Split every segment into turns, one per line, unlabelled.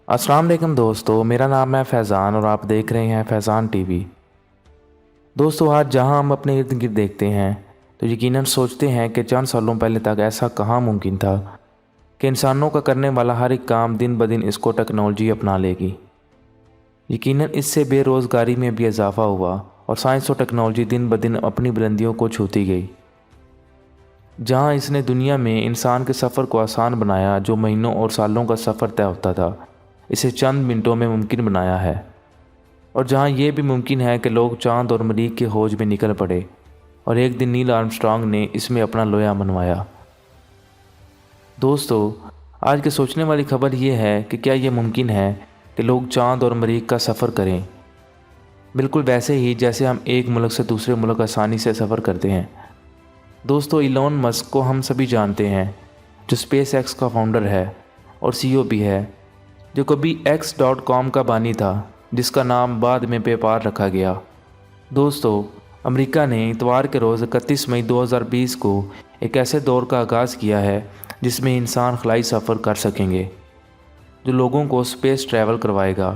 अस्सलाम वालेकुम दोस्तों, मेरा नाम है फैज़ान और आप देख रहे हैं फैज़ान टीवी। दोस्तों, आज जहां हम अपने इर्द गिर्द देखते हैं तो यकीनन सोचते हैं कि चंद सालों पहले तक ऐसा कहां मुमकिन था कि इंसानों का करने वाला हर एक काम दिन ब दिन इसको टेक्नोलॉजी अपना लेगी। यकीनन इससे बेरोज़गारी में भी इजाफ़ा हुआ और साइंस और टेक्नोलॉजी दिन ब दिन अपनी बुलंदियों को छूती गई। जहां इसने दुनिया में इंसान के सफ़र को आसान बनाया, जो महीनों और सालों का सफ़र तय होता था, इसे चंद मिनटों में मुमकिन बनाया है। और जहां यह भी मुमकिन है कि लोग चांद और मरीख की खोज में निकल पड़े और एक दिन नील आर्मस्ट्रांग ने इसमें अपना लोया मनवाया। दोस्तों, आज के सोचने वाली खबर यह है कि क्या यह मुमकिन है कि लोग चांद और मरीख का सफ़र करें, बिल्कुल वैसे ही जैसे हम एक मुल्क से दूसरे मुल्क आसानी से सफ़र करते हैं। दोस्तों, इलॉन मस्क को हम सभी जानते हैं, जो स्पेस एक्स का फाउंडर है और सीईओ भी है, जो कभी X.com का बानी था, जिसका नाम बाद में पेपाल रखा गया। दोस्तों, अमेरिका ने इतवार के रोज़ 31 मई 2020 को एक ऐसे दौर का आगाज़ किया है जिसमें इंसान खलाई सफ़र कर सकेंगे, जो लोगों को स्पेस ट्रैवल करवाएगा।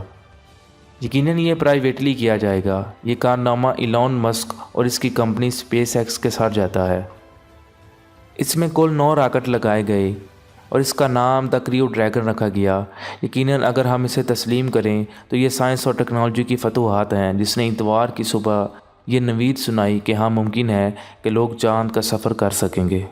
यकीनन ये प्राइवेटली किया जाएगा। ये कारनामा इलॉन मस्क और इसकी कंपनी स्पेस एक्स के साथ जाता है। इसमें कुल 9 रॉकेट लगाए गए और इसका नाम द क्रू ड्रैगन रखा गया। यकीनन अगर हम इसे तस्लीम करें तो ये साइंस और टेक्नोलॉजी की फतूहात हैं, जिसने इतवार की सुबह ये नवीद सुनाई कि हाँ, मुमकिन है कि लोग चांद का सफ़र कर सकेंगे।